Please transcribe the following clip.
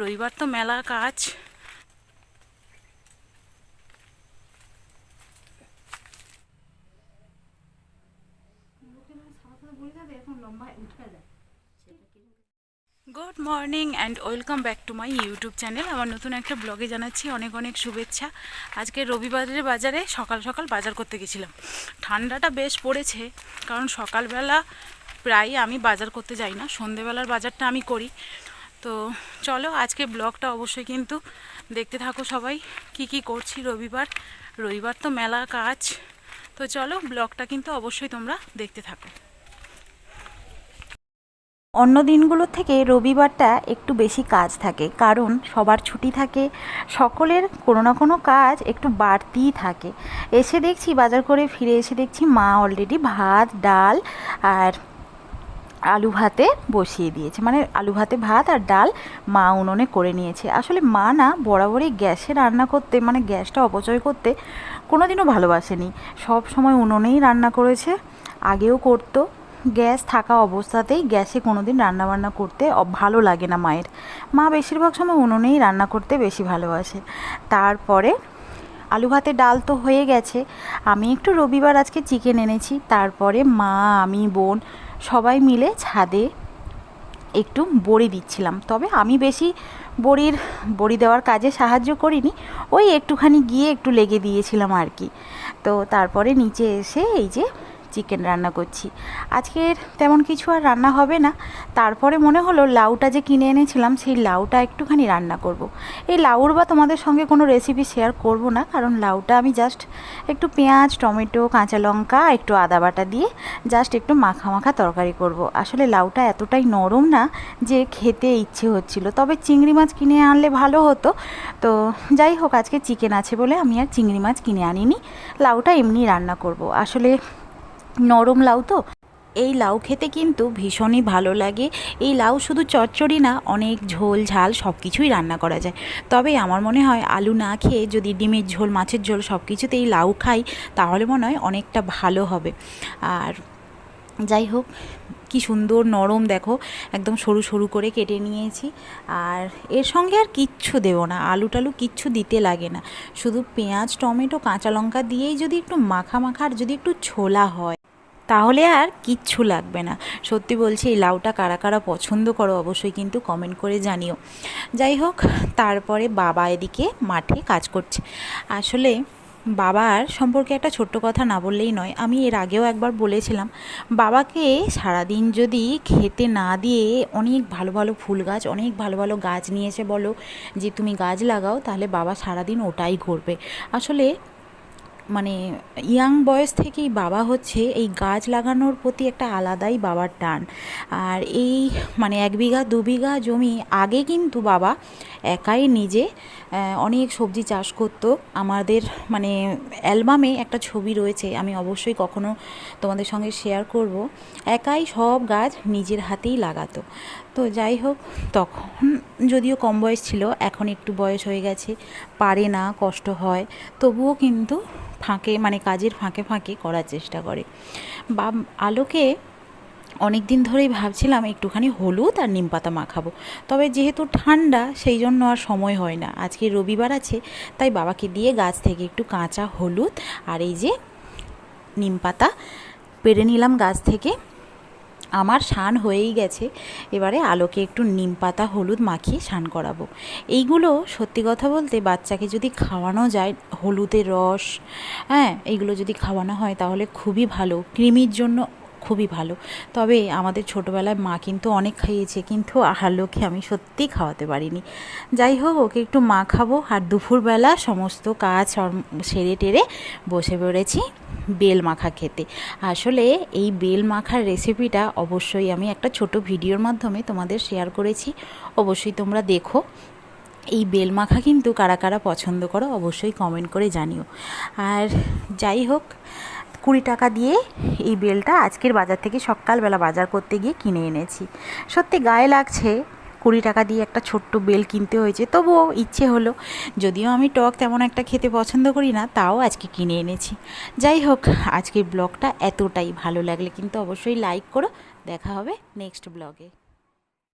রবিবার তো মেলা কাজ। Good morning and welcome back to my YouTube channel. আমার নতুন একটা ব্লগে জানাচ্ছি অনেক অনেক শুভেচ্ছা। আজকে রবিবারের বাজারে সকাল সকাল বাজার করতে গেছিলাম। ঠান্ডাটা বেশ পড়েছে, কারণ সকালবেলা প্রায় আমি বাজার করতে যাই না, সন্ধেবেলার বাজারটা আমি করি। তো চলো আজকে ব্লগটা অবশ্যই কিন্তু দেখতে থাকো সবাই, কি কি করছি। রবিবার তো মেলা কাজ। তো চলো ব্লগটা কিন্তু অবশ্যই তোমরা দেখতে থাকো। অন্য দিনগুলোর থেকে রবিবারটা একটু বেশি কাজ থাকে, কারণ সবার ছুটি থাকে, সকলের কোনো না কোনো কাজ একটু বাড়তিই থাকে। এসে দেখছি বাজার করে ফিরে এসে দেখছি মা অলরেডি ভাত ডাল আর আলু ভাতে বসিয়ে দিয়েছে, মানে আলু ভাতে ভাত আর ডাল মা উনুনে করে নিয়েছে। আসলে মা না বরাবরই গ্যাসে রান্না করতে, মানে গ্যাসটা অপচয় করতে কোনো দিনও ভালোবাসেনি। সব সময় উনুনেই রান্না করেছে, আগেও করতো। গ্যাস থাকা অবস্থাতেই গ্যাসে কোনো দিন রান্নাবান্না করতে ভালো লাগে না মায়ের। মা বেশিরভাগ সময় উনুনেই রান্না করতে বেশি ভালোবাসে। তারপরে আলু ভাতে ডাল তো হয়ে গেছে, আমি একটু রবিবার আজকে চিকেন এনেছি। তারপরে মা আমি বোন সবাই মিলে ছাদে একটু বড়ি দিচ্ছিলাম। তবে আমি বেশি বড়ি দেওয়ার কাজে সাহায্য করিনি, ওই একটুখানি গিয়ে একটু লেগে দিয়েছিলাম আর কি। তো তারপরে নিচে এসে এই যে চিকেন রান্না করছি। আজকের তেমন কিছু আর রান্না হবে না। তারপরে মনে হলো লাউটা যে কিনে এনেছিলাম সেই লাউটা একটুখানি রান্না করব। এই লাউর বা তোমাদের সঙ্গে কোনো রেসিপি শেয়ার করব না, কারণ লাউটা আমি জাস্ট একটু পেঁয়াজ টমেটো কাঁচা লঙ্কা একটু আদা বাটা দিয়ে জাস্ট একটু মাখা মাখা তরকারি করব। আসলে লাউটা এতটাই নরম না যে খেতে ইচ্ছে হচ্ছিল, তবে চিংড়ি মাছ কিনে আনলে ভালো হতো। তো যাই হোক, আজকে চিকেন আছে বলে আমি আর চিংড়ি মাছ কিনে আনিনি, লাউটা এমনি রান্না করব। আসলে নরম লাউ তো, এই লাউ খেতে কিন্তু ভীষণই ভালো লাগে। এই লাউ শুধু চচ্চড়ি না, অনেক ঝোল ঝাল সব কিছুই রান্না করা যায়। তবে আমার মনে হয় আলু না খেয়ে যদি ডিমের ঝোল মাছের ঝোল সব কিছুতেই লাউ খাই, তাহলে মনে হয় অনেকটা ভালো হবে। আর যাই হোক, কি সুন্দর নরম দেখো, একদম সরু সরু করে কেটে নিয়েছি। আর এর সঙ্গে আর কিচ্ছু দেবো না, আলু টালু কিচ্ছু দিতে লাগে না, শুধু পেঁয়াজ টমেটো কাঁচা লঙ্কা দিয়েই যদি একটু মাখা মাখা আর যদি একটু ছোলা হয়, তাহলে আর কিচ্ছু লাগবে না। সত্যি বলছি, এই লাউটা কারা কারা পছন্দ করো অবশ্যই কিন্তু কমেন্ট করে জানিও। যাই হোক, তারপরে বাবা এদিকে মাঠে কাজ করছে। আসলে বাবার সম্পর্কে একটা ছোট্ট কথা না বললেই নয়। আমি এর আগেও একবার বলেছিলাম, বাবাকে সারাদিন যদি খেতে না দিয়ে অনেক ভালো ভালো ফুল গাছ অনেক ভালো ভালো গাছ নিয়ে এসে বলো যে তুমি গাছ লাগাও, তাহলে বাবা সারাদিন ওটাই করবে। আসলে মানে ইয়াং বয়স থেকেই বাবা হচ্ছে এই গাছ লাগানোর প্রতি একটা আলাদাই বাবার টান। আর এই মানে 1 বিঘা 2 বিঘা জমি আগে কিন্তু বাবা একাই নিজে অনেক সবজি চাষ করতো। আমাদের মানে অ্যালবামে একটা ছবি রয়েছে, আমি অবশ্যই কখনো তোমাদের সঙ্গে শেয়ার করব। একাই সব গাছ নিজের হাতেই লাগাতো। তো যাই হোক, তখন যদিও কম বয়স ছিল, এখন একটু বয়স হয়ে গেছে, পারে না, কষ্ট হয়, তবুও কিন্তু ফাঁকে মানে কাজের ফাঁকে ফাঁকে করার চেষ্টা করে। বা আলোকে অনেক দিন ধরেই ভাবছিলাম একটুখানি হলুদ আর নিম পাতা মাখাবো, তবে যেহেতু ঠান্ডা সেই জন্য আর সময় হয় না। আজকে রবিবার আছে, তাই বাবাকে দিয়ে গাছ থেকে একটু কাঁচা হলুদ আর এই যে নিম পাতা পেড়ে নিলাম গাছ থেকে। আমার স্নান হয়েই গেছে, এবারে আলোকে একটু নিম পাতা হলুদ মাখিয়ে স্নান করাবো। এইগুলো সত্যি কথা বলতে বাচ্চাকে যদি খাওয়ানো যায়, হলুদের রস, হ্যাঁ, এইগুলো যদি খাওয়ানো হয় তাহলে খুবই ভালো, কৃমির জন্য খুবই ভালো। তবে আমাদের ছোটোবেলায় মা কিন্তু অনেক খাইয়েছে, কিন্তু আলোকে আমি সত্যিই খাওয়াতে পারিনি। যাই হোক, ওকে একটু মাখাবো। আর দুপুরবেলা সমস্ত কাজ সেরে টেরে বসে পড়েছি বেল মাখা খেতে। আসলে এই বেল মাখার রেসিপিটা অবশ্যই আমি একটা ছোট ভিডিওর মাধ্যমে তোমাদের শেয়ার করেছি, অবশ্যই তোমরা দেখো। এই বেল মাখা কিন্তু কারা কারা পছন্দ করো অবশ্যই কমেন্ট করে জানিও। আর যাই হোক, 20 টাকা দিয়ে এই বেলটা আজকের বাজার থেকে সকালবেলা বাজার করতে গিয়ে কিনে এনেছি। সত্যি গায়ে লাগছে, 20 টাকা দিয়ে একটা ছোট্ট বেল কিনতে হয়েছে, তবুও ইচ্ছে হলো। যদিও আমি টক তেমন একটা খেতে পছন্দ করি না, তাও আজকে কিনে এনেছি। যাই হোক, আজকের ব্লগটা এতটাই। ভালো লাগলে কিন্তু অবশ্যই লাইক করো। দেখা হবে নেক্সট ব্লগে।